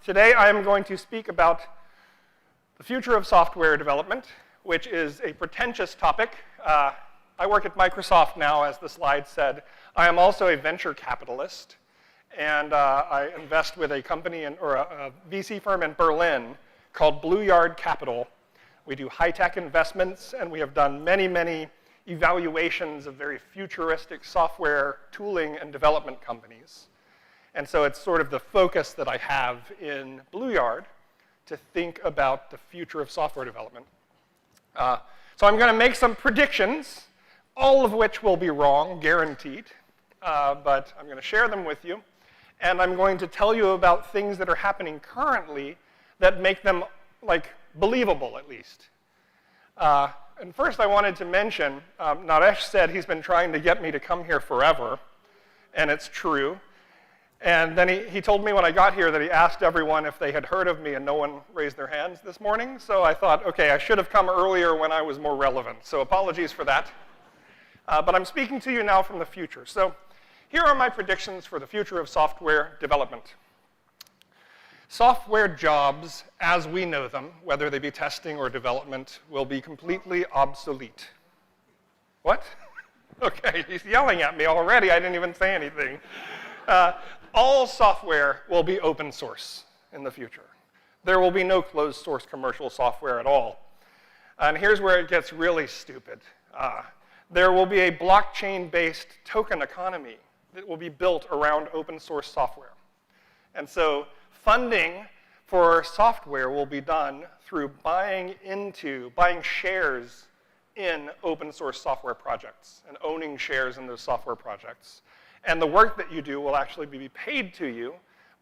Today I am going to speak about the future of software development, which is a pretentious topic. I work at Microsoft now, as the slide said. I am also a venture capitalist, and I invest with a company or a VC firm in Berlin called Blue Yard Capital. We do high-tech investments, and we have done many, many evaluations of very futuristic software tooling and development companies. And so it's sort of the focus that I have in Blue Yard to think about the future of software development. So I'm going to make some predictions, all of which will be wrong, guaranteed. But I'm going to share them with you. And I'm going to tell you about things that are happening currently that make them, like, believable, at least. And first I wanted to mention, Naresh said he's been trying to get me to come here forever, and it's true. And then he told me when I got here that he asked everyone if they had heard of me, and no one raised their hands this morning. So I thought, okay, I should have come earlier when I was more relevant. So apologies for that. But I'm speaking to you now from the future. So here are my predictions for the future of software development. Software jobs, as we know them, whether they be testing or development, will be completely obsolete. What? Okay, he's yelling at me already. I didn't even say anything. All software will be open source in the future. There will be no closed source commercial software at all. And here's where it gets really stupid. There will be a blockchain-based token economy that will be built around open source software. And so funding for software will be done through buying shares in open source software projects and owning shares in those software projects. And the work that you do will actually be paid to you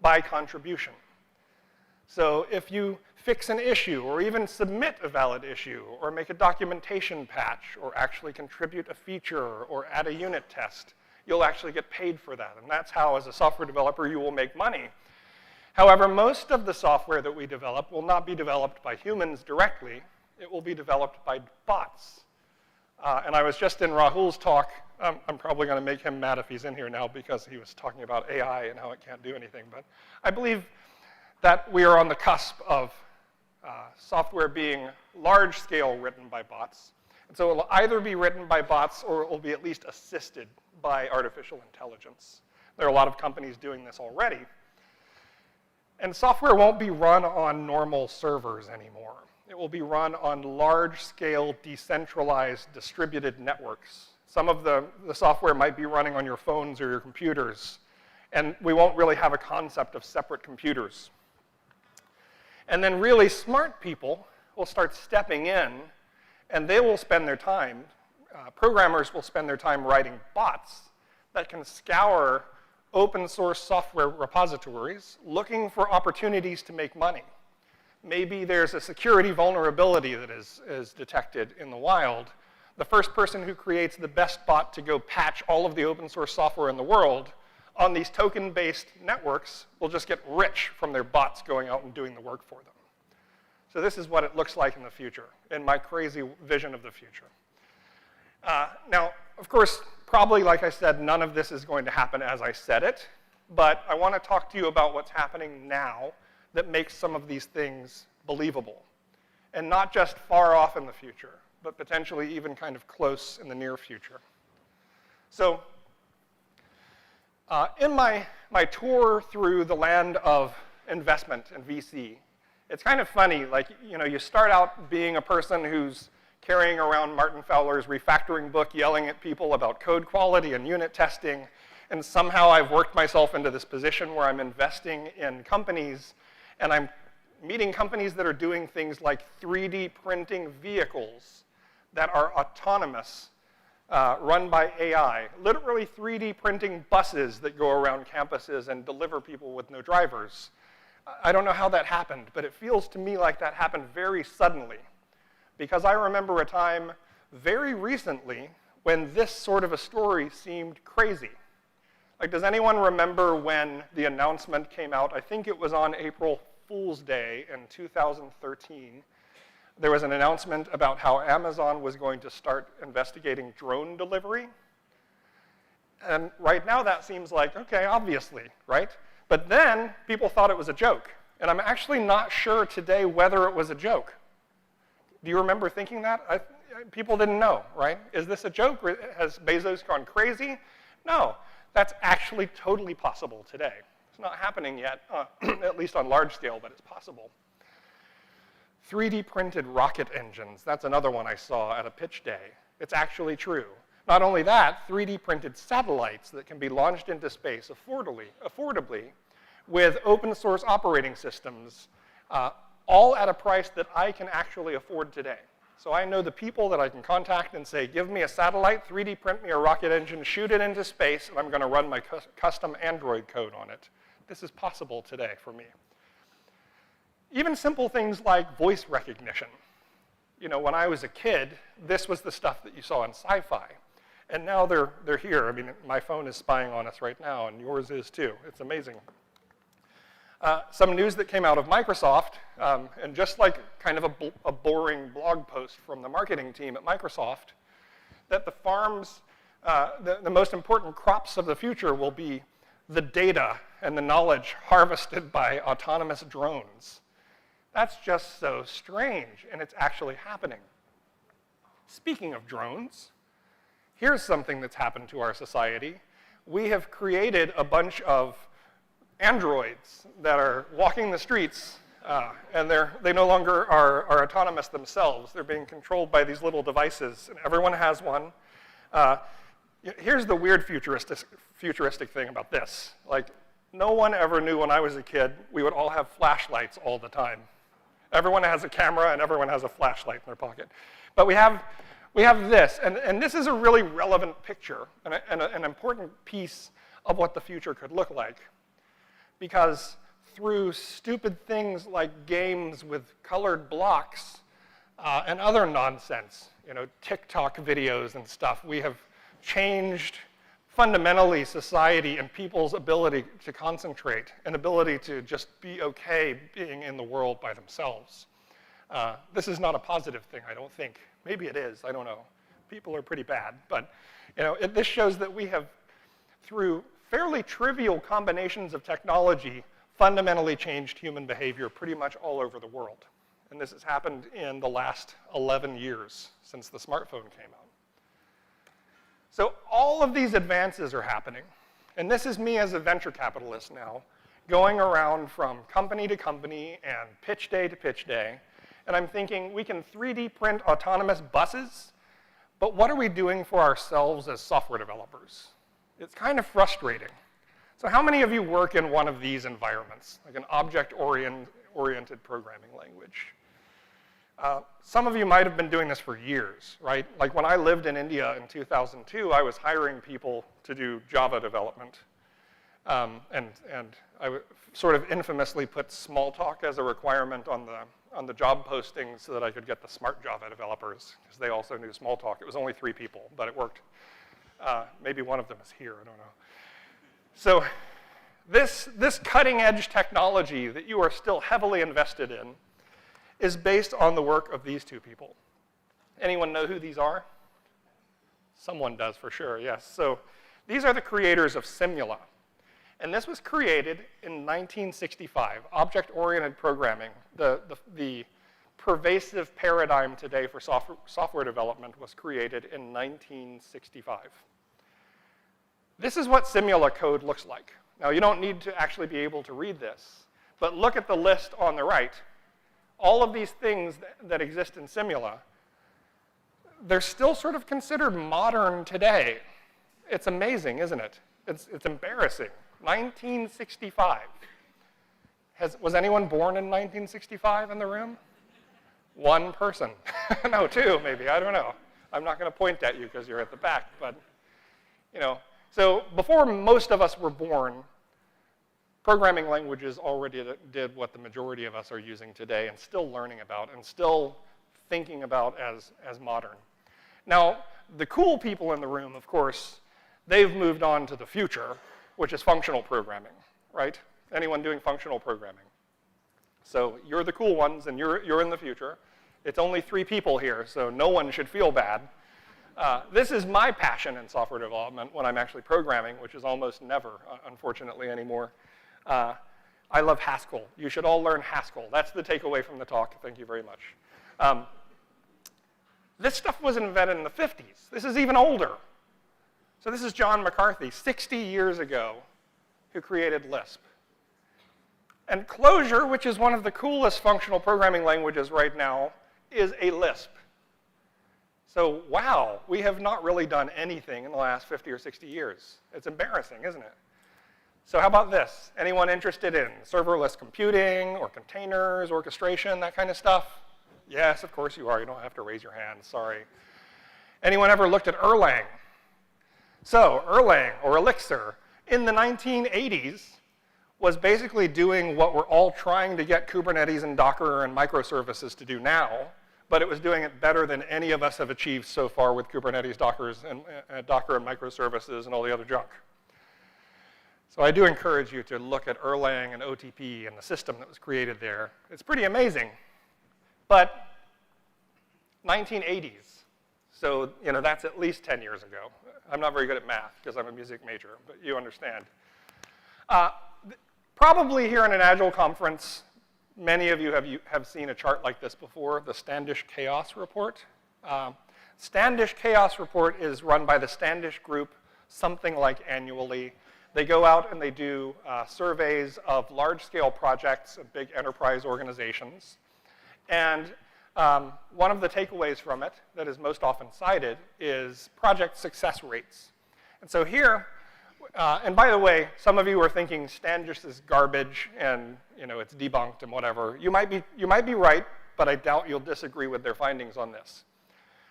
by contribution. So if you fix an issue, or even submit a valid issue, or make a documentation patch, or actually contribute a feature, or add a unit test, you'll actually get paid for that. And that's how, as a software developer, you will make money. However, most of the software that we develop will not be developed by humans directly. It will be developed by bots. And I was just in Rahul's talk. I'm probably going to make him mad if he's in here now because he was talking about AI and how it can't do anything. But I believe that we are on the cusp of software being large-scale written by bots. And so it will either be written by bots or it will be at least assisted by artificial intelligence. There are a lot of companies doing this already. And software won't be run on normal servers anymore. It will be run on large-scale, decentralized, distributed networks. Some of the software might be running on your phones or your computers, and we won't really have a concept of separate computers. And then really smart people will start stepping in, and they will spend their time, programmers will spend their time writing bots that can scour open source software repositories looking for opportunities to make money. Maybe there's a security vulnerability that is detected in the wild. The first person who creates the best bot to go patch all of the open source software in the world on these token-based networks will just get rich from their bots going out and doing the work for them. So this is what it looks like in the future, in my crazy vision of the future. Now, of course, probably, like I said, none of this is going to happen as I said it, but I want to talk to you about what's happening now that makes some of these things believable. And not just far off in the future, but potentially even kind of close in the near future. So in my tour through the land of investment and VC, it's kind of funny, like, you know, you start out being a person who's carrying around Martin Fowler's refactoring book, yelling at people about code quality and unit testing, and somehow I've worked myself into this position where I'm investing in companies, and I'm meeting companies that are doing things like 3D printing vehicles that are autonomous, run by AI, literally 3D printing buses that go around campuses and deliver people with no drivers. I don't know how that happened, but it feels to me like that happened very suddenly, because I remember a time very recently when this sort of a story seemed crazy. Like, does anyone remember when the announcement came out? I think it was on April Fool's Day in 2013. There was an announcement about how Amazon was going to start investigating drone delivery. And right now that seems like, okay, obviously, right? But then people thought it was a joke. And I'm actually not sure today whether it was a joke. Do you remember thinking that? People didn't know, right? Is this a joke? Has Bezos gone crazy? No, that's actually totally possible today. It's not happening yet, at least on large scale, but it's possible. 3D printed rocket engines, that's another one I saw at a pitch day. It's actually true. Not only that, 3D printed satellites that can be launched into space affordably with open source operating systems, all at a price that I can actually afford today. So I know the people that I can contact and say, give me a satellite, 3D print me a rocket engine, shoot it into space, and I'm going to run my custom Android code on it. This is possible today for me. Even simple things like voice recognition. You know, when I was a kid, this was the stuff that you saw in sci-fi. And now they're here. I mean, my phone is spying on us right now, and yours is too. It's amazing. Some news that came out of Microsoft, and just like kind of a boring blog post from the marketing team at Microsoft, that the farms, the most important crops of the future will be the data and the knowledge harvested by autonomous drones. That's just so strange, and it's actually happening. Speaking of drones, here's something that's happened to our society. We have created a bunch of androids that are walking the streets, and they no longer are autonomous themselves. They're being controlled by these little devices, and everyone has one. Here's the weird futuristic thing about this. Like, no one ever knew when I was a kid we would all have flashlights all the time. Everyone has a camera, and everyone has a flashlight in their pocket. But we have this, and this is a really relevant picture and an important piece of what the future could look like. Because through stupid things like games with colored blocks and other nonsense, you know, TikTok videos and stuff, we have changed fundamentally society and people's ability to concentrate and ability to just be okay being in the world by themselves. This is not a positive thing, I don't think. Maybe it is, I don't know. People are pretty bad, but you know, this shows that we have, through fairly trivial combinations of technology, fundamentally changed human behavior pretty much all over the world. And this has happened in the last 11 years since the smartphone came out. So all of these advances are happening. And this is me as a venture capitalist now, going around from company to company and pitch day to pitch day. And I'm thinking, we can 3D print autonomous buses, but what are we doing for ourselves as software developers? It's kind of frustrating. So how many of you work in one of these environments, like an object-oriented programming language? Some of you might have been doing this for years, right? Like when I lived in India in 2002, I was hiring people to do Java development. And I sort of infamously put Smalltalk as a requirement on the job postings so that I could get the smart Java developers, because they also knew Smalltalk. It was only 3 people, but it worked. Maybe one of them is here, I don't know. So this cutting edge technology that you are still heavily invested in is based on the work of these 2 people. Anyone know who these are? Someone does for sure, yes. So these are the creators of Simula. And this was created in 1965, object-oriented programming. The pervasive paradigm today for software development was created in 1965. This is what Simula code looks like. Now, you don't need to actually be able to read this, but look at the list on the right. All of these things that exist in Simula, they're still sort of considered modern today. It's amazing, isn't it? It's embarrassing. 1965. Was anyone born in 1965 in the room? 1 person. No, 2 maybe, I don't know. I'm not going to point at you because you're at the back, but you know. So before most of us were born, programming languages already did what the majority of us are using today and still learning about and still thinking about as modern. Now, the cool people in the room, of course, they've moved on to the future, which is functional programming, right? Anyone doing functional programming? So you're the cool ones, and you're in the future. It's only 3 people here, so no one should feel bad. This is my passion in software development when I'm actually programming, which is almost never, unfortunately, anymore. I love Haskell. You should all learn Haskell. That's the takeaway from the talk. Thank you very much. This stuff was invented in the 50s. This is even older. So this is John McCarthy, 60 years ago, who created Lisp. And Clojure, which is one of the coolest functional programming languages right now, is a Lisp. So wow, we have not really done anything in the last 50 or 60 years. It's embarrassing, isn't it? So how about this? Anyone interested in serverless computing or containers, orchestration, that kind of stuff? Yes, of course you are. You don't have to raise your hand. Sorry. Anyone ever looked at Erlang? So Erlang, or Elixir, in the 1980s, was basically doing what we're all trying to get Kubernetes and Docker and microservices to do now, but it was doing it better than any of us have achieved so far with Kubernetes, Docker and microservices and all the other junk. So I do encourage you to look at Erlang and OTP and the system that was created there. It's pretty amazing. But 1980s, so that's at least 10 years ago. I'm not very good at math because I'm a music major, but you understand. Probably here in an Agile conference, many of you have seen a chart like this before, the Standish Chaos Report. Standish Chaos Report is run by the Standish Group something like annually. They go out and they do surveys of large-scale projects of big enterprise organizations. And one of the takeaways from it that is most often cited is project success rates. And so here, and by the way, some of you are thinking Standish is garbage and it's debunked and whatever. You might be right, but I doubt you'll disagree with their findings on this.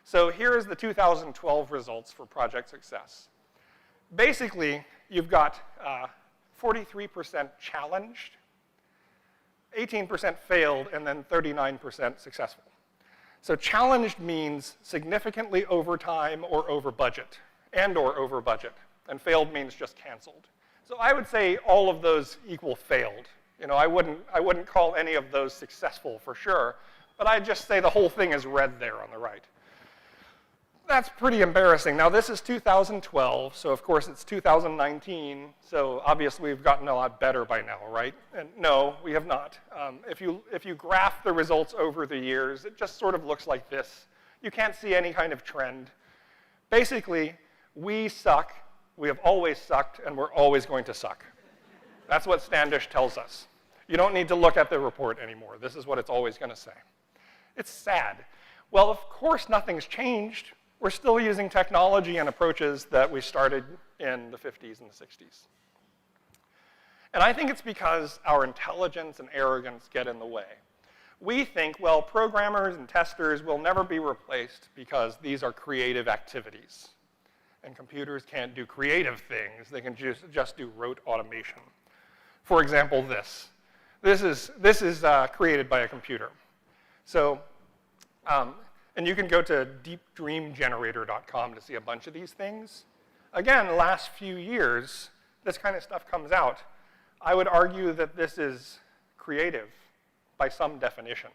So here's the 2012 results for project success. Basically, you've got 43% challenged, 18% failed, and then 39% successful. So challenged means significantly over time or over budget, and or over budget. And failed means just canceled. So I would say all of those equal failed. I wouldn't call any of those successful for sure, but I'd just say the whole thing is red there on the right. That's pretty embarrassing. Now this is 2012, so of course it's 2019, so obviously we've gotten a lot better by now, right? And no, we have not. If you graph the results over the years, it just sort of looks like this. You can't see any kind of trend. Basically, we suck, we have always sucked, and we're always going to suck. That's what Standish tells us. You don't need to look at the report anymore. This is what it's always going to say. It's sad. Well, of course nothing's changed. We're still using technology and approaches that we started in the 50s and the 60s. And I think it's because our intelligence and arrogance get in the way. We think, well, programmers and testers will never be replaced because these are creative activities. And computers can't do creative things. They can just do rote automation. For example, this. This is created by a computer. So, and you can go to deepdreamgenerator.com to see a bunch of these things. Again, the last few years, this kind of stuff comes out. I would argue that this is creative by some definition.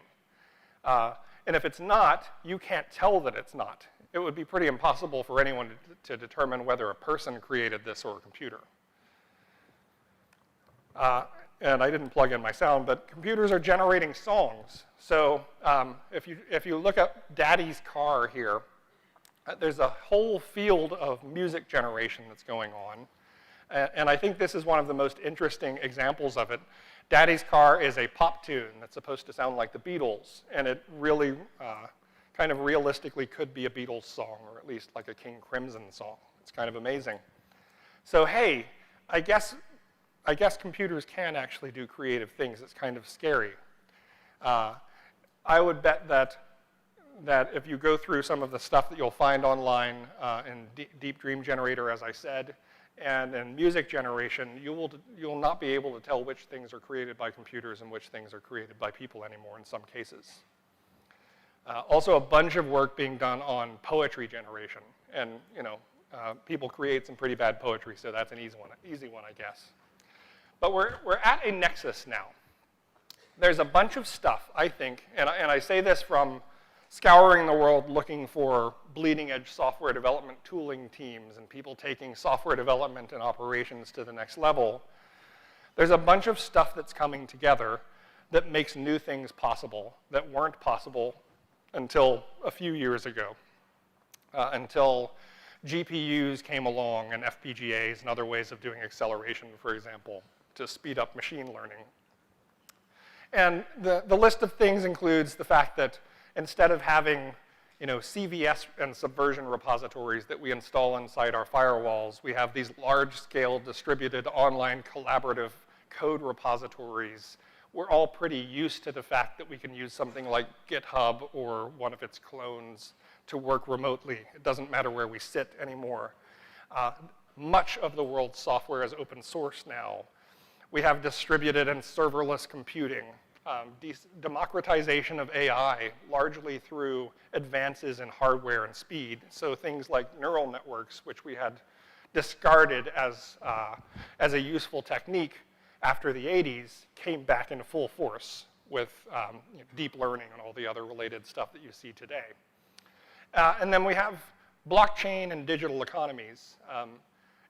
And if it's not, you can't tell that it's not. It would be pretty impossible for anyone to determine whether a person created this or a computer. And I didn't plug in my sound, but computers are generating songs. So if you look at Daddy's Car here, there's a whole field of music generation that's going on. And I think this is one of the most interesting examples of it. Daddy's Car is a pop tune that's supposed to sound like the Beatles, and it really kind of realistically could be a Beatles song, or at least like a King Crimson song. It's kind of amazing. So hey, I guess computers can actually do creative things. It's kind of scary. I would bet that if you go through some of the stuff that you'll find online in Deep Dream Generator, as I said, and in music generation, you will not be able to tell which things are created by computers and which things are created by people anymore in some cases. Also, a bunch of work being done on poetry generation, and people create some pretty bad poetry, so that's an easy one, I guess. But we're at a nexus now. There's a bunch of stuff, I think, and I say this from scouring the world looking for bleeding-edge software development tooling teams and people taking software development and operations to the next level. There's a bunch of stuff that's coming together that makes new things possible that weren't possible until a few years ago, until GPUs came along and FPGAs and other ways of doing acceleration, for example, to speed up machine learning. And the list of things includes the fact that instead of having CVS and Subversion repositories that we install inside our firewalls, we have these large-scale distributed online collaborative code repositories. We're all pretty used to the fact that we can use something like GitHub or one of its clones to work remotely. It doesn't matter where we sit anymore. Much of the world's software is open source now. We have distributed and serverless computing, democratization of AI, largely through advances in hardware and speed. So things like neural networks, which we had discarded as a useful technique after the 80s, came back into full force with deep learning and all the other related stuff that you see today. And then we have blockchain and digital economies.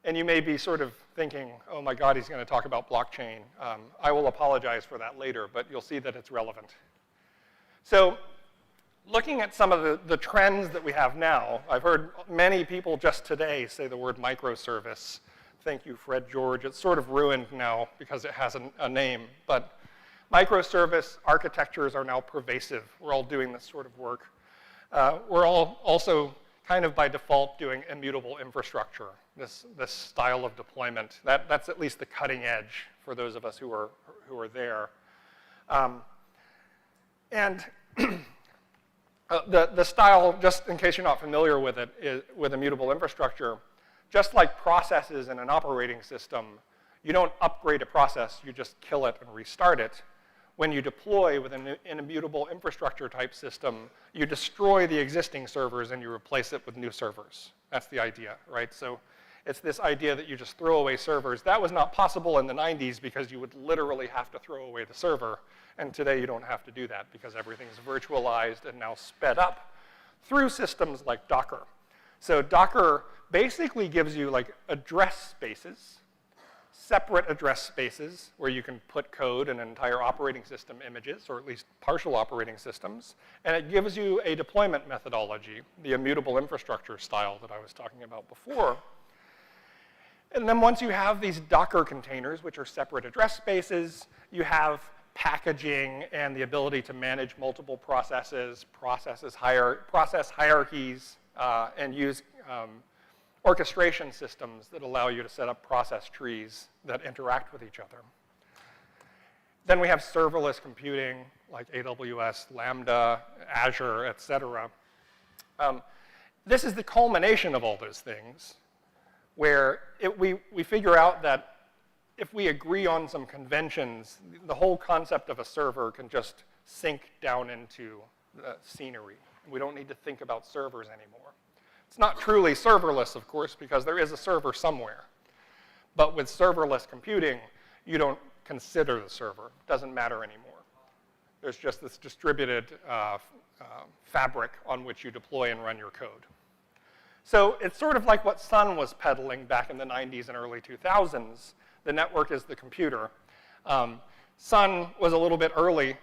And you may be sort of thinking, oh my God, he's going to talk about blockchain. I will apologize for that later, but you'll see that it's relevant. So looking at some of the trends that we have now, I've heard many people just today say the word microservice. Thank you, Fred George. It's sort of ruined now because it has a name. But microservice architectures are now pervasive. We're all doing this sort of work. We're all also kind of by default doing immutable infrastructure, this style of deployment. That's at least the cutting edge for those of us who are there. And the style, just in case you're not familiar with it, with immutable infrastructure, just like processes in an operating system, you don't upgrade a process, you just kill it and restart it. When you deploy with an immutable infrastructure type system, you destroy the existing servers and you replace it with new servers. That's the idea, right? So it's this idea that you just throw away servers. That was not possible in the 90s because you would literally have to throw away the server. And today you don't have to do that because everything's virtualized and now sped up through systems like Docker. So Docker basically gives you like address spaces, separate address spaces where you can put code and entire operating system images, or at least partial operating systems, and it gives you a deployment methodology, the immutable infrastructure style that I was talking about before. And then once you have these Docker containers, which are separate address spaces, you have packaging and the ability to manage multiple processes, process hierarchies, and use orchestration systems that allow you to set up process trees that interact with each other. Then we have serverless computing like AWS, Lambda, Azure, et cetera. This is the culmination of all those things where we figure out that if we agree on some conventions, the whole concept of a server can just sink down into the scenery. We don't need to think about servers anymore. It's not truly serverless, of course, because there is a server somewhere. But with serverless computing, you don't consider the server. It doesn't matter anymore. There's just this distributed fabric on which you deploy and run your code. So it's sort of like what Sun was peddling back in the 90s and early 2000s. The network is the computer. Sun was a little bit early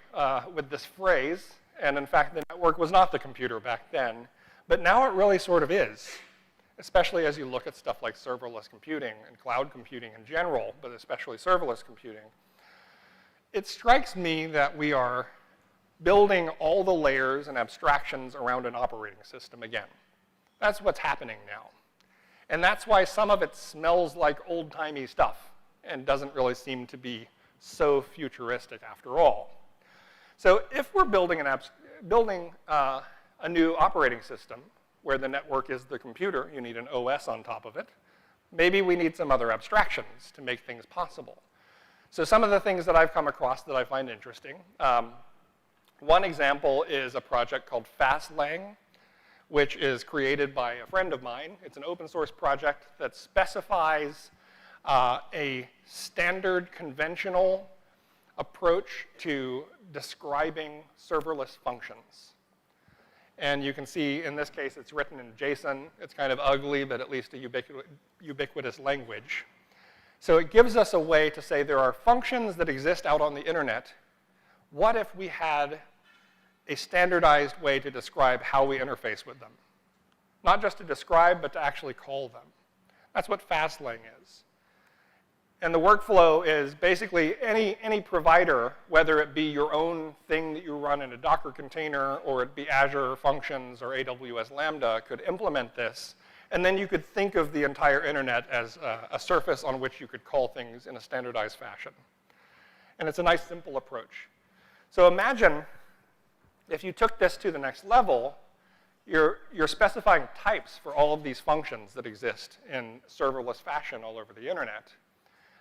with this phrase, and in fact, the network was not the computer back then. But now it really sort of is, especially as you look at stuff like serverless computing and cloud computing in general, but especially serverless computing. It strikes me that we are building all the layers and abstractions around an operating system again. That's what's happening now. And that's why some of it smells like old-timey stuff and doesn't really seem to be so futuristic after all. So if we're building a new operating system where the network is the computer, you need an OS on top of it, maybe we need some other abstractions to make things possible. So some of the things that I've come across that I find interesting, one example is a project called Fastlang, which is created by a friend of mine. It's an open source project that specifies a standard conventional approach to describing serverless functions. And you can see, in this case, it's written in JSON. It's kind of ugly, but at least a ubiquitous language. So it gives us a way to say there are functions that exist out on the internet. What if we had a standardized way to describe how we interface with them? Not just to describe, but to actually call them. That's what Fastlane is. And the workflow is basically any provider, whether it be your own thing that you run in a Docker container, or it be Azure Functions or AWS Lambda, could implement this. And then you could think of the entire internet as a surface on which you could call things in a standardized fashion. And it's a nice, simple approach. So imagine if you took this to the next level, you're specifying types for all of these functions that exist in serverless fashion all over the internet.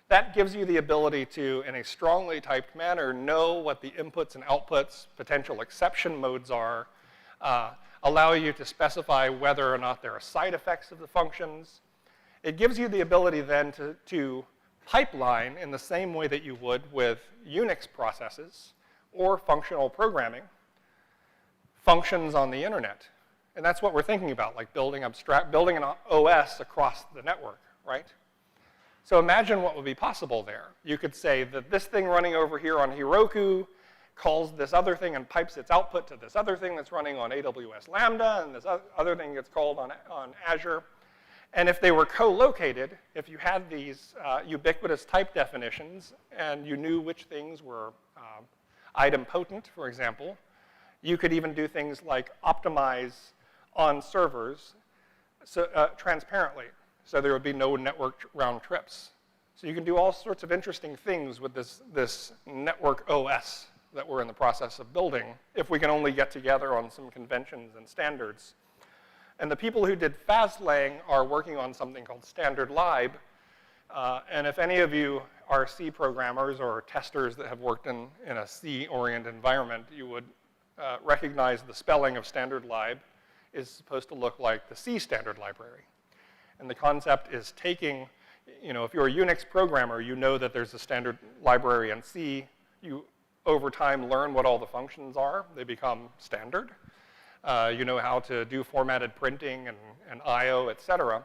That gives you the ability to, in a strongly typed manner, know what the inputs and outputs, potential exception modes are, allow you to specify whether or not there are side effects of the functions. It gives you the ability then to pipeline in the same way that you would with Unix processes or functional programming, functions on the internet. And that's what we're thinking about, like building an OS across the network, right? So imagine what would be possible there. You could say that this thing running over here on Heroku calls this other thing and pipes its output to this other thing that's running on AWS Lambda, and this other thing gets called on Azure. And if they were co-located, if you had these ubiquitous type definitions and you knew which things were idempotent, for example, you could even do things like optimize on servers transparently, so there would be no network round trips. So you can do all sorts of interesting things with this network OS that we're in the process of building, if we can only get together on some conventions and standards. And the people who did Fastlane are working on something called Standard Lib. And if any of you are C programmers or testers that have worked in a C-oriented environment, you would recognize the spelling of Standard Lib is supposed to look like the C standard library. And the concept is taking, if you're a Unix programmer, you know that there's a standard library in C. You, over time, learn what all the functions are. They become standard. You know how to do formatted printing and I/O, et cetera.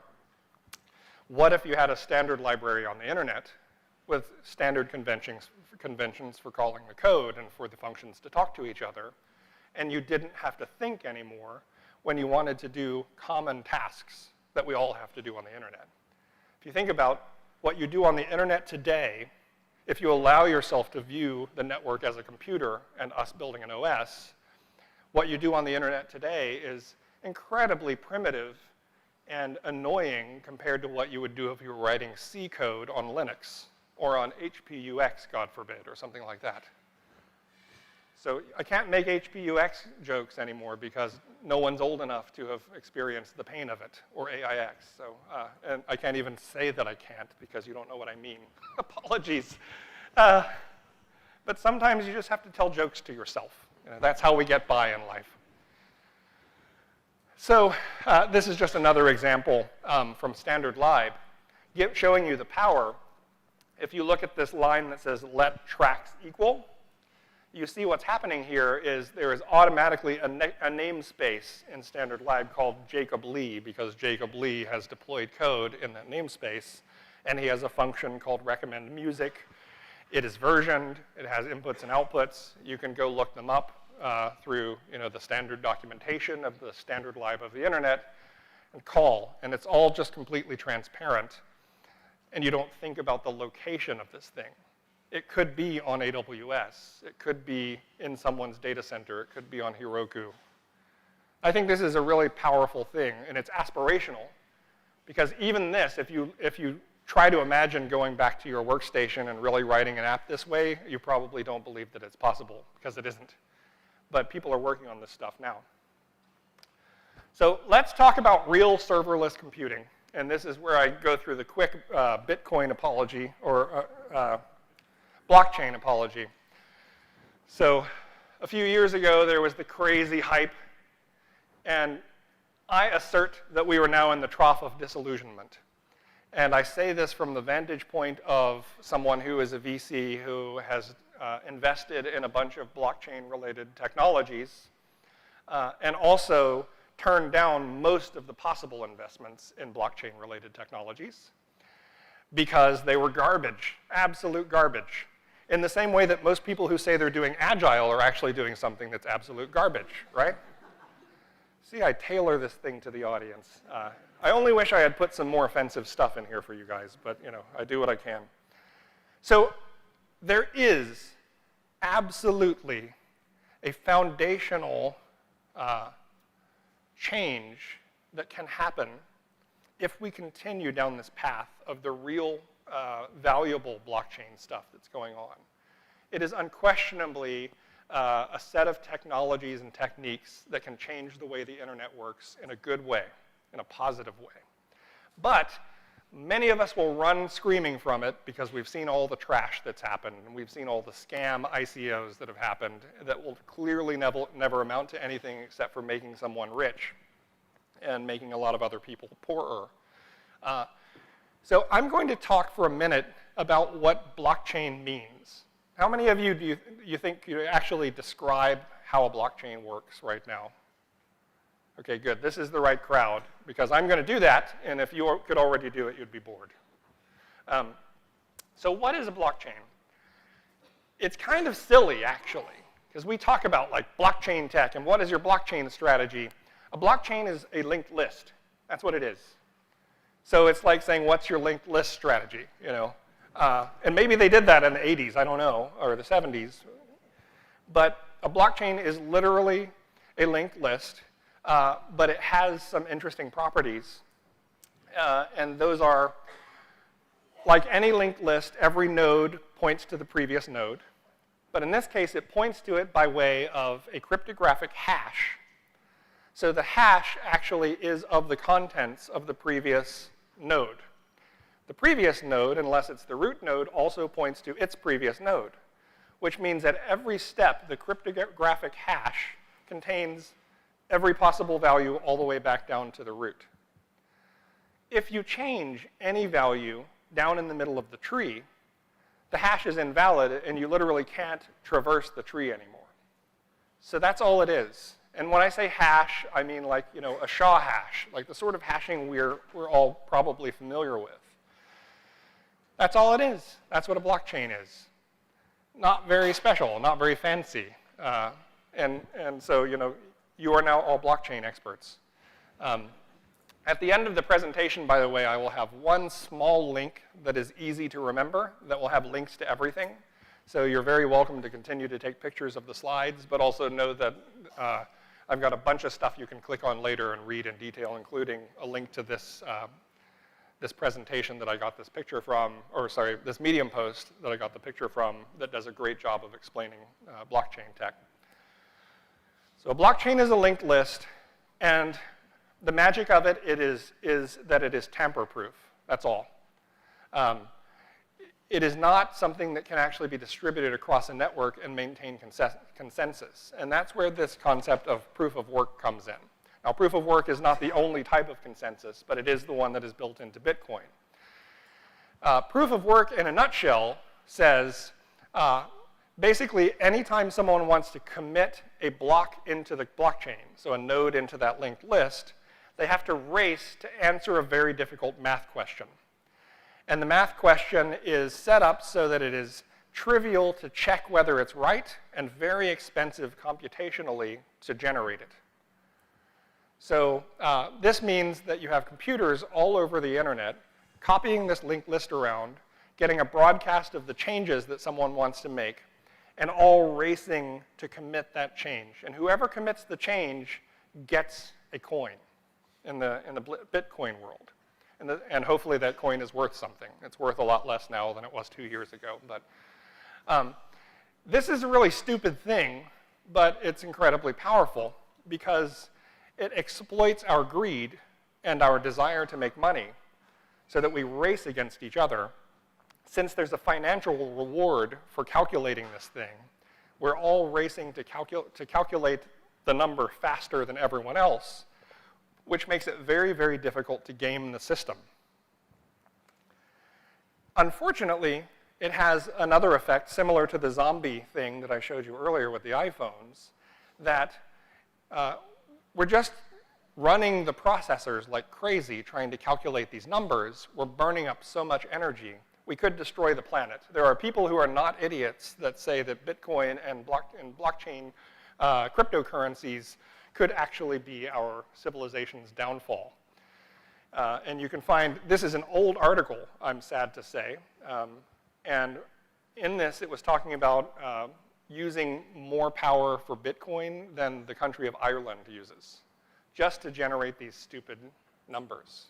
What if you had a standard library on the internet with standard conventions for calling the code and for the functions to talk to each other, and you didn't have to think anymore when you wanted to do common tasks that we all have to do on the internet? If you think about what you do on the internet today, if you allow yourself to view the network as a computer and us building an OS, what you do on the internet today is incredibly primitive and annoying compared to what you would do if you were writing C code on Linux or on HPUX, God forbid, or something like that. So I can't make HPUX jokes anymore because no one's old enough to have experienced the pain of it, or AIX. So, and I can't even say that I can't because you don't know what I mean. Apologies. But sometimes you just have to tell jokes to yourself. That's how we get by in life. So this is just another example from Standard Lib, showing you the power. If you look at this line that says let tracks equal, you see what's happening here is there is automatically a namespace in Standard Lib called Jacob Lee, because Jacob Lee has deployed code in that namespace, and he has a function called recommend music. It is versioned. It has inputs and outputs. You can go look them up through the standard documentation of the Standard Lib of the internet and call. And it's all just completely transparent. And you don't think about the location of this thing. It could be on AWS. It could be in someone's data center. It could be on Heroku. I think this is a really powerful thing, and it's aspirational. Because even this, if you try to imagine going back to your workstation and really writing an app this way, you probably don't believe that it's possible, because it isn't. But people are working on this stuff now. So let's talk about real serverless computing. And this is where I go through the quick Bitcoin apology, or blockchain apology. So a few years ago, there was the crazy hype. And I assert that we are now in the trough of disillusionment. And I say this from the vantage point of someone who is a VC who has invested in a bunch of blockchain-related technologies, and also turned down most of the possible investments in blockchain-related technologies. because they were garbage, absolute garbage. In the same way that most people who say they're doing agile are actually doing something that's absolute garbage, right? See, I tailor this thing to the audience. I only wish I had put some more offensive stuff in here for you guys, but I do what I can. So there is absolutely a foundational change that can happen if we continue down this path of the real valuable blockchain stuff that's going on. It is unquestionably a set of technologies and techniques that can change the way the internet works in a good way, in a positive way. But many of us will run screaming from it because we've seen all the trash that's happened, and we've seen all the scam ICOs that have happened that will clearly never amount to anything except for making someone rich and making a lot of other people poorer. So I'm going to talk for a minute about what blockchain means. How many of you do you think you actually describe how a blockchain works right now? Okay, good. This is the right crowd, because I'm going to do that, and if you could already do it, you'd be bored. So what is a blockchain? It's kind of silly, actually, because we talk about like blockchain tech and what is your blockchain strategy. A blockchain is a linked list. That's what it is. So it's like saying, what's your linked list strategy, And maybe they did that in the 80s, I don't know, or the 70s. But a blockchain is literally a linked list, but it has some interesting properties. And those are, like any linked list, every node points to the previous node. But in this case, it points to it by way of a cryptographic hash. So the hash actually is of the contents of the previous node. The previous node, unless it's the root node, also points to its previous node, which means at every step, the cryptographic hash contains every possible value all the way back down to the root. If you change any value down in the middle of the tree, the hash is invalid, and you literally can't traverse the tree anymore. So that's all it is. And when I say hash, I mean like, a SHA hash, like the sort of hashing we're all probably familiar with. That's all it is. That's what a blockchain is. Not very special, not very fancy. And so, you are now all blockchain experts. At the end of the presentation, by the way, I will have one small link that is easy to remember that will have links to everything. So you're very welcome to continue to take pictures of the slides, but also know that I've got a bunch of stuff you can click on later and read in detail, including a link to this, this presentation that I got this picture from, or sorry, this Medium post that I got the picture from that does a great job of explaining blockchain tech. So a blockchain is a linked list, and the magic of it is that it is tamper-proof. That's all. It is not something that can actually be distributed across a network and maintain consensus. And that's where this concept of proof of work comes in. Now, proof of work is not the only type of consensus, but it is the one that is built into Bitcoin. Proof of work, in a nutshell, says basically anytime someone wants to commit a block into the blockchain, so a node into that linked list, they have to race to answer a very difficult math question. And the math question is set up so that it is trivial to check whether it's right and very expensive computationally to generate it. So this means that you have computers all over the internet copying this linked list around, getting a broadcast of the changes that someone wants to make, and all racing to commit that change. And whoever commits the change gets a coin in the Bitcoin world. And hopefully that coin is worth something. It's worth a lot less now than it was 2 years ago. But this is a really stupid thing, but it's incredibly powerful because it exploits our greed and our desire to make money so that we race against each other. Since there's a financial reward for calculating this thing, we're all racing to calculate the number faster than everyone else, which makes it very, very difficult to game the system. Unfortunately, it has another effect similar to the zombie thing that I showed you earlier with the iPhones, that we're just running the processors like crazy trying to calculate these numbers were burning up so much energy, we could destroy the planet. There are people who are not idiots that say that Bitcoin and blockchain cryptocurrencies could actually be our civilization's downfall. And you can find, this is an old article, I'm sad to say, and in this it was talking about using more power for Bitcoin than the country of Ireland uses, just to generate these stupid numbers.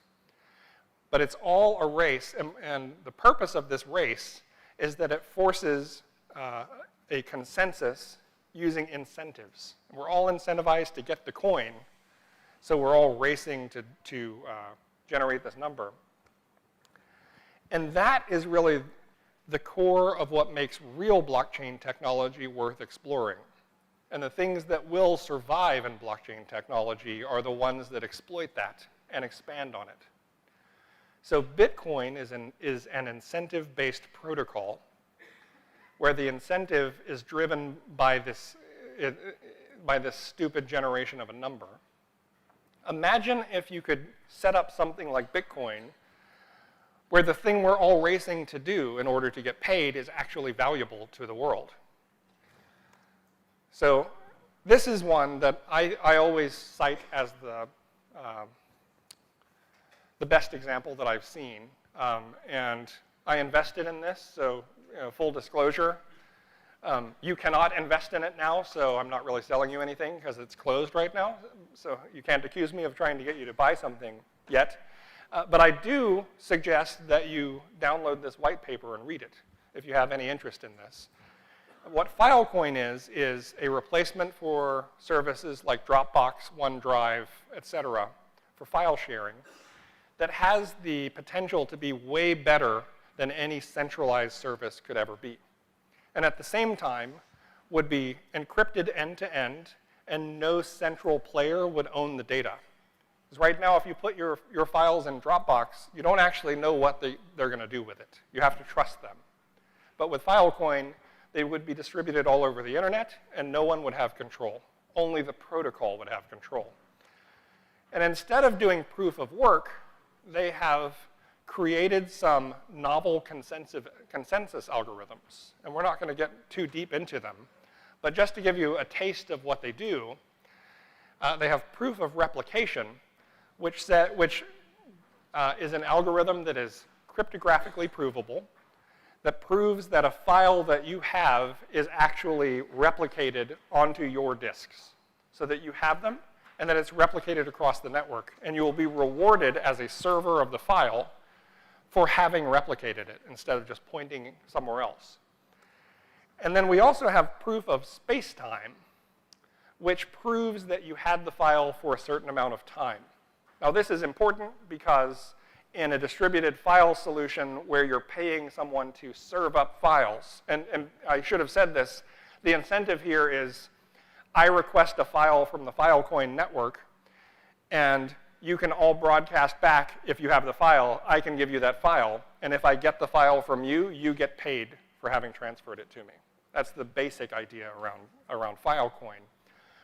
But it's all a race, and the purpose of this race is that it forces a consensus using incentives. We're all incentivized to get the coin, so we're all racing to generate this number. And that is really the core of what makes real blockchain technology worth exploring. And the things that will survive in blockchain technology are the ones that exploit that and expand on it. So Bitcoin is an incentive-based protocol where the incentive is driven by this stupid generation of a number. Imagine if you could set up something like Bitcoin where the thing we're all racing to do in order to get paid is actually valuable to the world. So this is one that I always cite as the best example that I've seen. And I invested in this, so full disclosure. You cannot invest in it now, so I'm not really selling you anything because it's closed right now. So you can't accuse me of trying to get you to buy something yet. But I do suggest that you download this white paper and read it if you have any interest in this. What Filecoin is a replacement for services like Dropbox, OneDrive, etc., for file sharing that has the potential to be way better than any centralized service could ever be. And at the same time, would be encrypted end-to-end, and no central player would own the data. Because right now, if you put your files in Dropbox, you don't actually know what they're going to do with it. You have to trust them. But with Filecoin, they would be distributed all over the internet, and no one would have control. Only the protocol would have control. And instead of doing proof of work, they have created some novel consensus algorithms. And we're not going to get too deep into them. But just to give you a taste of what they do, they have proof of replication, which is an algorithm that is cryptographically provable, that proves that a file that you have is actually replicated onto your disks, so that you have them, and that it's replicated across the network. And you will be rewarded as a server of the file for having replicated it instead of just pointing somewhere else. And then we also have proof of space-time, which proves that you had the file for a certain amount of time. Now this is important because in a distributed file solution where you're paying someone to serve up files, and I should have said this, the incentive here is I request a file from the Filecoin network, and you can all broadcast back if you have the file. I can give you that file, and if I get the file from you, you get paid for having transferred it to me. That's the basic idea around Filecoin.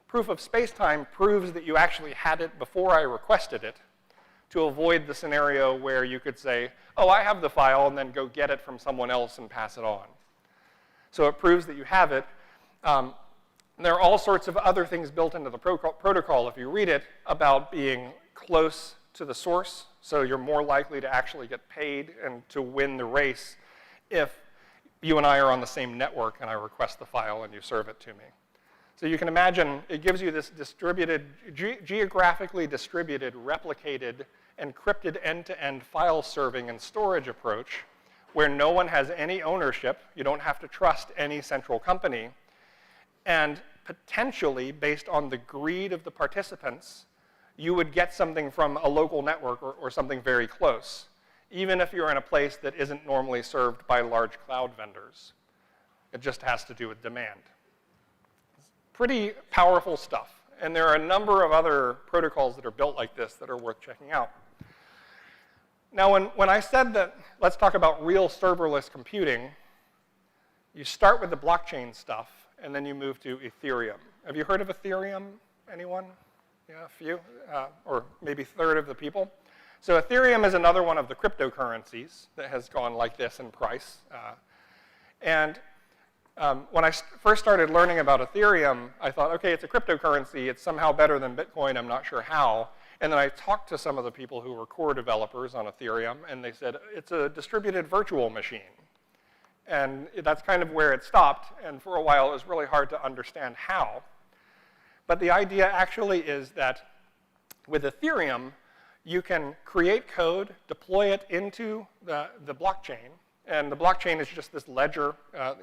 Proof of space-time proves that you actually had it before I requested it, to avoid the scenario where you could say, oh, I have the file, and then go get it from someone else and pass it on. So it proves that you have it. There are all sorts of other things built into the protocol, if you read it, about being close to the source, so you're more likely to actually get paid and to win the race if you and I are on the same network and I request the file and you serve it to me. So you can imagine it gives you this distributed, geographically distributed, replicated, encrypted end-to-end file serving and storage approach where no one has any ownership. You don't have to trust any central company. And potentially, based on the greed of the participants, you would get something from a local network or something very close, even if you're in a place that isn't normally served by large cloud vendors. It just has to do with demand. Pretty powerful stuff. And there are a number of other protocols that are built like this that are worth checking out. Now, when I said that, let's talk about real serverless computing, you start with the blockchain stuff, and then you move to Ethereum. Have you heard of Ethereum, anyone? Yeah, a few, or maybe a third of the people. So Ethereum is another one of the cryptocurrencies that has gone like this in price. When I first started learning about Ethereum, I thought, okay, it's a cryptocurrency. It's somehow better than Bitcoin. I'm not sure how. And then I talked to some of the people who were core developers on Ethereum, and they said, it's a distributed virtual machine. And that's kind of where it stopped. And for a while, it was really hard to understand how. But the idea actually is that with Ethereum, you can create code, deploy it into the blockchain. And the blockchain is just this ledger,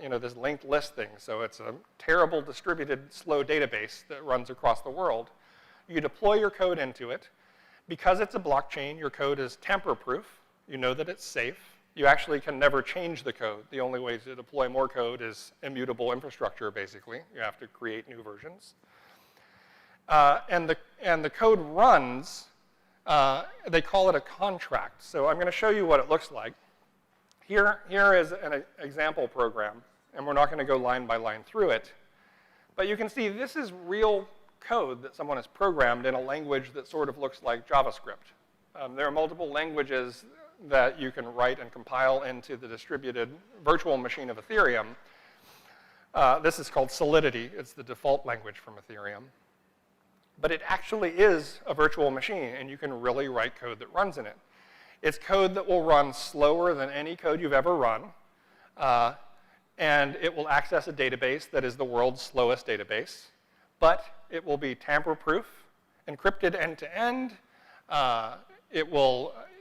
this linked list thing. So it's a terrible distributed, slow database that runs across the world. You deploy your code into it. Because it's a blockchain, your code is tamper-proof. You know that it's safe. You actually can never change the code. The only way to deploy more code is immutable infrastructure, basically. You have to create new versions. And the code runs, they call it a contract. So I'm going to show you what it looks like. Here is an example program, and we're not going to go line by line through it. But you can see this is real code that someone has programmed in a language that sort of looks like JavaScript. There are multiple languages that you can write and compile into the distributed virtual machine of Ethereum. This is called Solidity. It's the default language from Ethereum. But it actually is a virtual machine, and you can really write code that runs in it. It's code that will run slower than any code you've ever run, and it will access a database that is the world's slowest database, but it will be tamper-proof, encrypted end-to-end.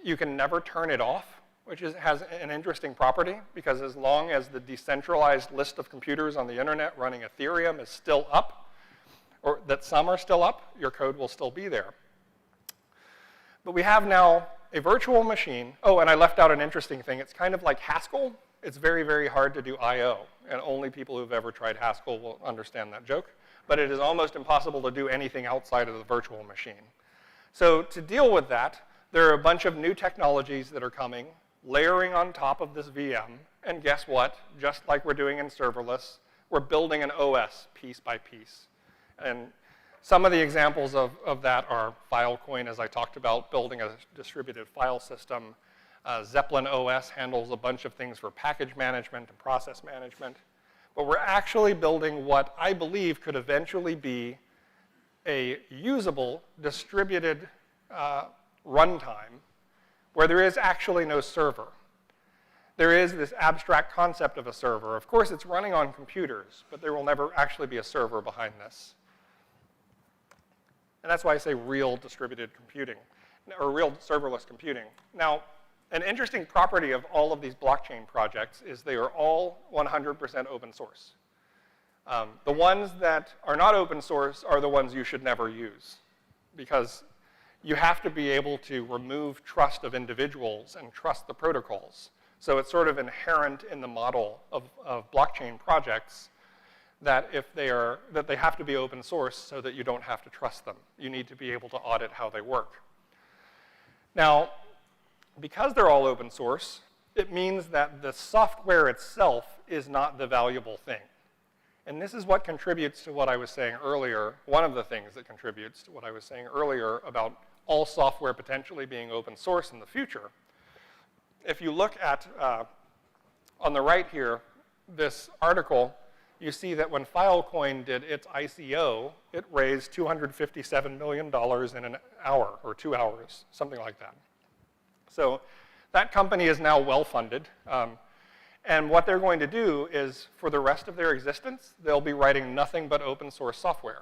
You can never turn it off, which has an interesting property, because as long as the decentralized list of computers on the internet running Ethereum is still up, or that some are still up, your code will still be there. But we have now a virtual machine. Oh, and I left out an interesting thing. It's kind of like Haskell. It's very, very hard to do I/O, and only people who've ever tried Haskell will understand that joke. But it is almost impossible to do anything outside of the virtual machine. So to deal with that, there are a bunch of new technologies that are coming, layering on top of this VM, and guess what? Just like we're doing in serverless, we're building an OS piece by piece. And some of the examples of that are Filecoin, as I talked about, building a distributed file system. Zeppelin OS handles a bunch of things for package management and process management. But we're actually building what I believe could eventually be a usable distributed runtime where there is actually no server. There is this abstract concept of a server. Of course, it's running on computers, but there will never actually be a server behind this. And that's why I say real distributed computing, or real serverless computing. Now, an interesting property of all of these blockchain projects is they are all 100% open source. The ones that are not open source are the ones you should never use, because you have to be able to remove trust of individuals and trust the protocols. So it's sort of inherent in the model of blockchain projects that they have to be open source so that you don't have to trust them. You need to be able to audit how they work. Now, because they're all open source, it means that the software itself is not the valuable thing. And this is what contributes to what I was saying earlier, one of the things that contributes to what I was saying earlier about all software potentially being open source in the future. If you look at, on the right here, this article, you see that when Filecoin did its ICO, it raised $257 million in an hour, or 2 hours, something like that. So that company is now well-funded. And what they're going to do is, for the rest of their existence, they'll be writing nothing but open source software.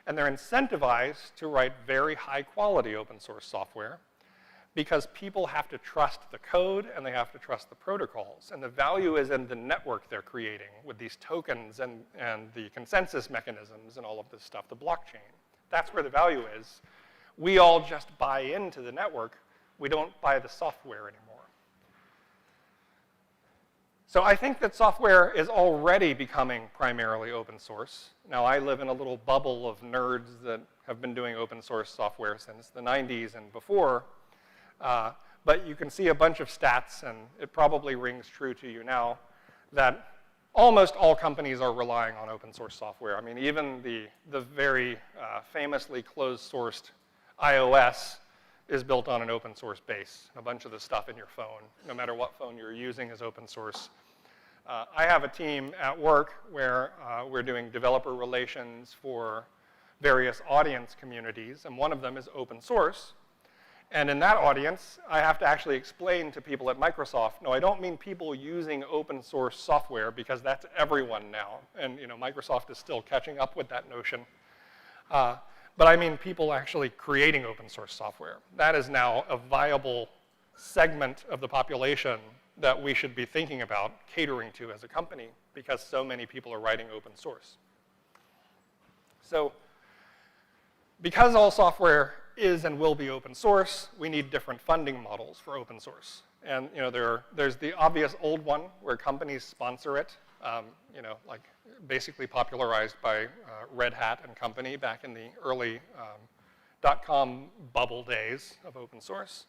And they're incentivized to write very high-quality open source software, because people have to trust the code and they have to trust the protocols. And the value is in the network they're creating with these tokens and the consensus mechanisms and all of this stuff, the blockchain. That's where the value is. We all just buy into the network. We don't buy the software anymore. So I think that software is already becoming primarily open source. Now, I live in a little bubble of nerds that have been doing open source software since the 90s and before. But you can see a bunch of stats, and it probably rings true to you now, that almost all companies are relying on open source software. I mean, even the very famously closed-sourced iOS is built on an open source base. A bunch of the stuff in your phone, no matter what phone you're using, is open source. I have a team at work where we're doing developer relations for various audience communities, and one of them is open source. And in that audience, I have to actually explain to people at Microsoft, no, I don't mean people using open source software, because that's everyone now. And Microsoft is still catching up with that notion. But I mean people actually creating open source software. That is now a viable segment of the population that we should be thinking about catering to as a company, because so many people are writing open source. So because all software is and will be open source, we need different funding models for open source. And there's the obvious old one where companies sponsor it, like basically popularized by Red Hat and company back in the early .com bubble days of open source.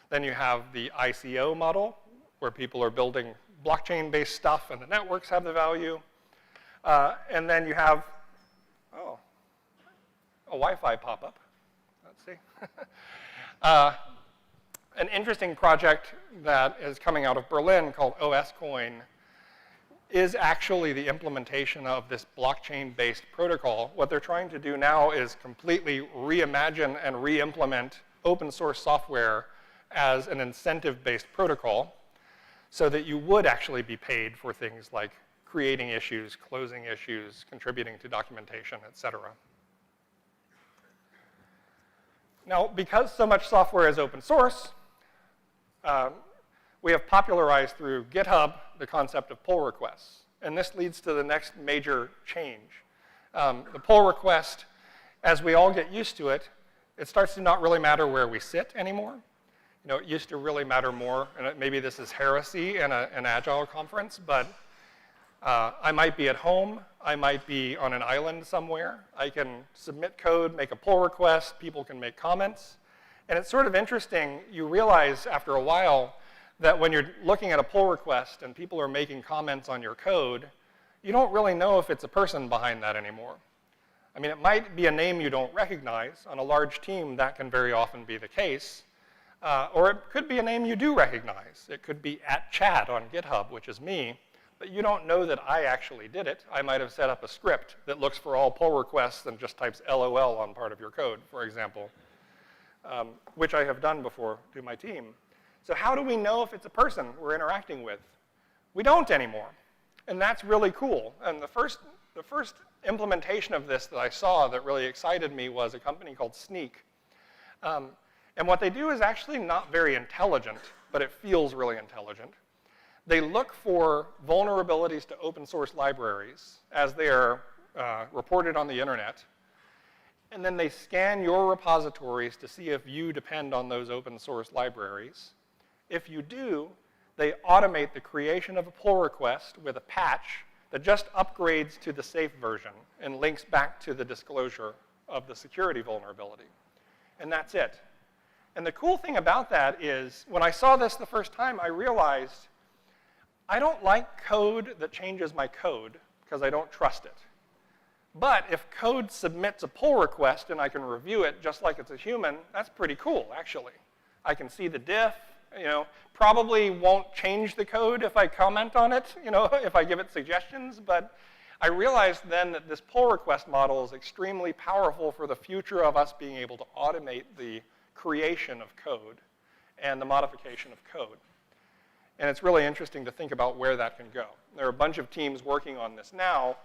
Then you have the ICO model, where people are building blockchain-based stuff and the networks have the value. And then you have, a Wi-Fi pop-up. Let's see. An interesting project that is coming out of Berlin called OSCoin is actually the implementation of this blockchain-based protocol. What they're trying to do now is completely reimagine and re-implement open source software as an incentive-based protocol so that you would actually be paid for things like creating issues, closing issues, contributing to documentation, et cetera. Now, because so much software is open source, we have popularized through GitHub the concept of pull requests. And this leads to the next major change. The pull request, as we all get used to it, it starts to not really matter where we sit anymore. It used to really matter more, and maybe this is heresy in an Agile conference, but I might be at home, I might be on an island somewhere, I can submit code, make a pull request, people can make comments. And it's sort of interesting, you realize after a while that when you're looking at a pull request and people are making comments on your code, you don't really know if it's a person behind that anymore. I mean, it might be a name you don't recognize. On a large team, that can very often be the case. Or it could be a name you do recognize. It could be @Chad on GitHub, which is me, but you don't know that I actually did it. I might have set up a script that looks for all pull requests and just types LOL on part of your code, for example, which I have done before to my team. So how do we know if it's a person we're interacting with? We don't anymore, and that's really cool. And the first implementation of this that I saw that really excited me was a company called Sneak. And what they do is actually not very intelligent, but it feels really intelligent. They look for vulnerabilities to open source libraries as they are reported on the internet, and then they scan your repositories to see if you depend on those open source libraries. If you do, they automate the creation of a pull request with a patch that just upgrades to the safe version and links back to the disclosure of the security vulnerability. And that's it. And the cool thing about that is, when I saw this the first time, I realized I don't like code that changes my code because I don't trust it. But if code submits a pull request and I can review it just like it's a human, that's pretty cool, actually. I can see the diff, probably won't change the code if I comment on it, if I give it suggestions, but I realized then that this pull request model is extremely powerful for the future of us being able to automate the creation of code and the modification of code. And it's really interesting to think about where that can go. There are a bunch of teams working on this now,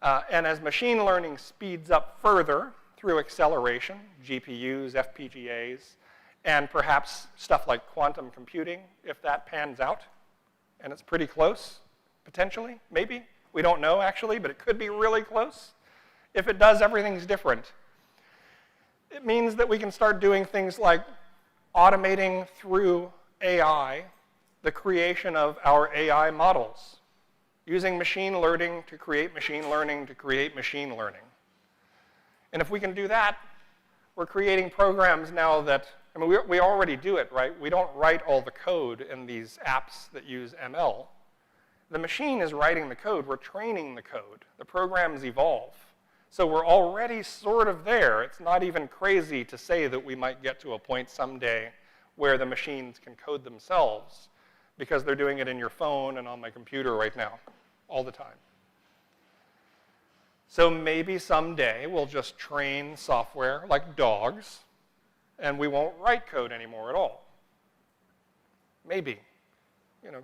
and as machine learning speeds up further through acceleration, GPUs, FPGAs, and perhaps stuff like quantum computing, if that pans out, and it's pretty close, potentially, maybe. We don't know, actually, but it could be really close. If it does, everything's different. It means that we can start doing things like automating through AI the creation of our AI models, using machine learning to create machine learning to create machine learning. And if we can do that, we're creating programs now that, we already do it, right? We don't write all the code in these apps that use ML. The machine is writing the code. We're training the code. The programs evolve. So we're already sort of there. It's not even crazy to say that we might get to a point someday where the machines can code themselves, because they're doing it in your phone and on my computer right now, all the time. So maybe someday we'll just train software like dogs, and we won't write code anymore at all. Maybe.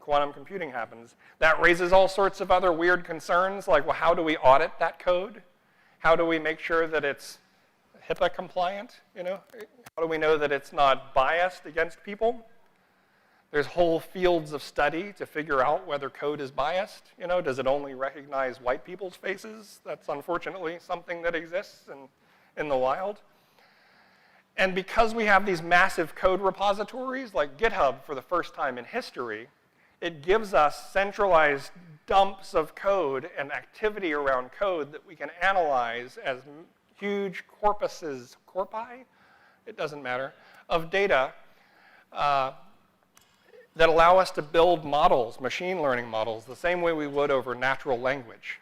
Quantum computing happens. That raises all sorts of other weird concerns, like, well, how do we audit that code? How do we make sure that it's HIPAA compliant? How do we know that it's not biased against people? There's whole fields of study to figure out whether code is biased. Does it only recognize white people's faces? That's unfortunately something that exists in the wild. And because we have these massive code repositories like GitHub for the first time in history, it gives us centralized dumps of code and activity around code that we can analyze as huge corpi, it doesn't matter, of data that allow us to build models, machine learning models, the same way we would over natural language.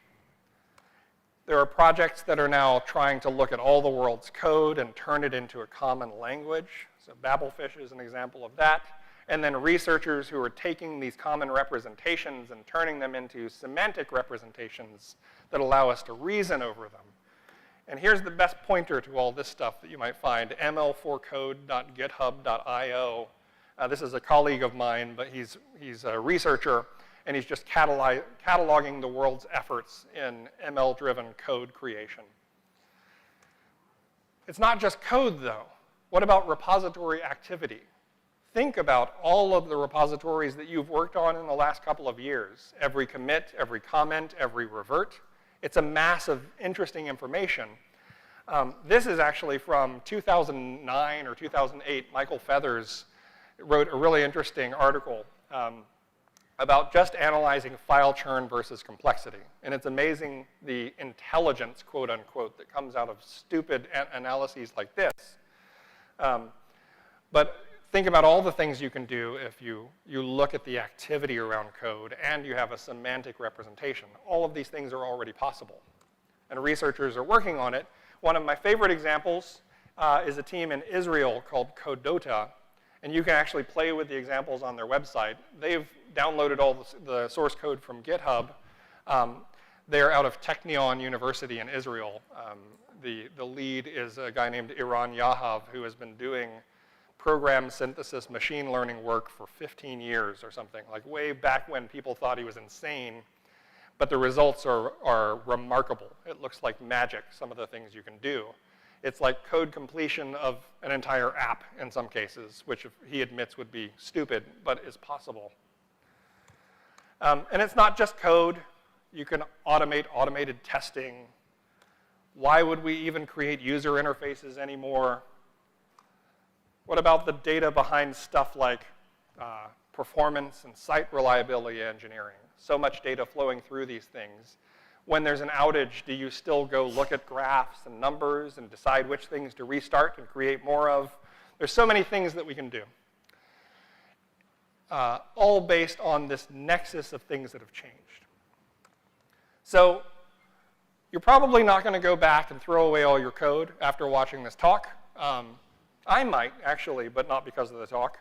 There are projects that are now trying to look at all the world's code and turn it into a common language. So Babelfish is an example of that. And then researchers who are taking these common representations and turning them into semantic representations that allow us to reason over them. And here's the best pointer to all this stuff that you might find, ml4code.github.io. This is a colleague of mine, but he's a researcher, and he's just cataloging the world's efforts in ML-driven code creation. It's not just code, though. What about repository activity? Think about all of the repositories that you've worked on in the last couple of years. Every commit, every comment, every revert. It's a mass of interesting information. This is actually from 2009 or 2008. Michael Feathers wrote a really interesting article about just analyzing file churn versus complexity. And it's amazing the intelligence, quote unquote, that comes out of stupid analyses like this. But think about all the things you can do if you look at the activity around code and you have a semantic representation. All of these things are already possible. And researchers are working on it. One of my favorite examples is a team in Israel called Codota. And you can actually play with the examples on their website. They've downloaded all the source code from GitHub. They're out of Technion University in Israel. The lead is a guy named Iran Yahav, who has been doing program synthesis machine learning work for 15 years or something, like way back when people thought he was insane. But the results are remarkable. It looks like magic, some of the things you can do. It's like code completion of an entire app in some cases, which he admits would be stupid, but is possible. And it's not just code. You can automate automated testing. Why would we even create user interfaces anymore? What about the data behind stuff like performance and site reliability engineering? So much data flowing through these things. When there's an outage, do you still go look at graphs and numbers and decide which things to restart and create more of? There's so many things that we can do. All based on this nexus of things that have changed. So you're probably not going to go back and throw away all your code after watching this talk. I might, actually, but not because of the talk.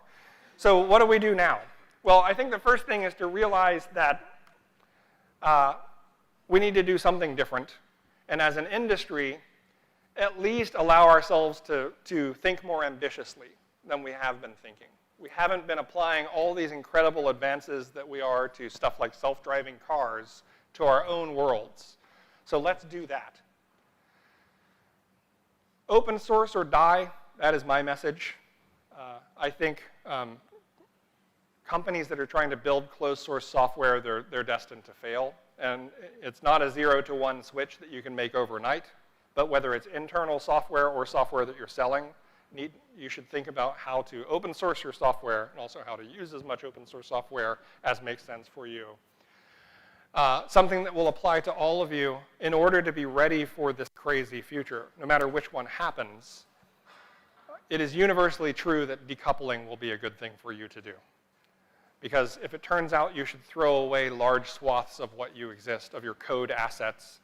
So what do we do now? Well, I think the first thing is to realize that we need to do something different. And as an industry, at least allow ourselves to think more ambitiously than we have been thinking. We haven't been applying all these incredible advances that we are to stuff like self-driving cars to our own worlds. So let's do that. Open source or die, that is my message. I think companies that are trying to build closed source software, they're destined to fail. And it's not a 0 to 1 switch that you can make overnight. But whether it's internal software or software that you're selling, you should think about how to open source your software and also how to use as much open source software as makes sense for you. Something that will apply to all of you in order to be ready for this crazy future, no matter which one happens. It is universally true that decoupling will be a good thing for you to do. Because if it turns out you should throw away large swaths of what you exist, of your code assets,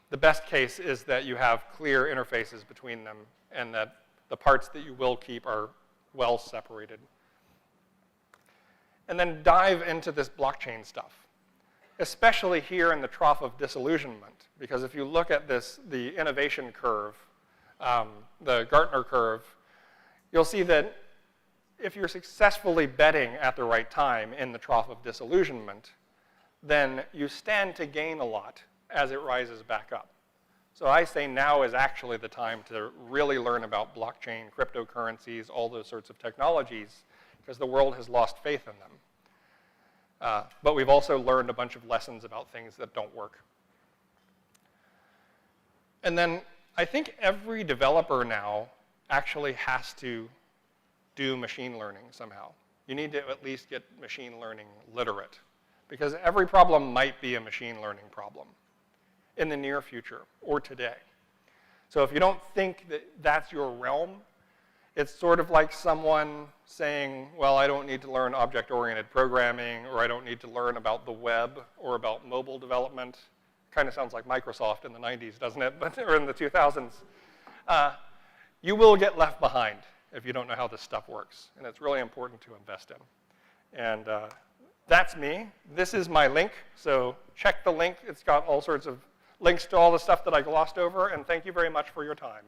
the best case is that you have clear interfaces between them and that the parts that you will keep are well separated. And then dive into this blockchain stuff, especially here in the trough of disillusionment. Because if you look at this, the innovation curve, the Gartner curve, you'll see that if you're successfully betting at the right time in the trough of disillusionment, then you stand to gain a lot as it rises back up. So I say now is actually the time to really learn about blockchain, cryptocurrencies, all those sorts of technologies, because the world has lost faith in them. But we've also learned a bunch of lessons about things that don't work. And then I think every developer now actually has to do machine learning somehow. You need to at least get machine learning literate, because every problem might be a machine learning problem in the near future or today. So if you don't think that that's your realm, it's sort of like someone saying, well, I don't need to learn object-oriented programming, or I don't need to learn about the web or about mobile development. Kind of sounds like Microsoft in the 90s, doesn't it? But, or in the 2000s. You will get left behind if you don't know how this stuff works. And it's really important to invest in. And that's me. This is my link. So check the link. It's got all sorts of links to all the stuff that I glossed over. And thank you very much for your time.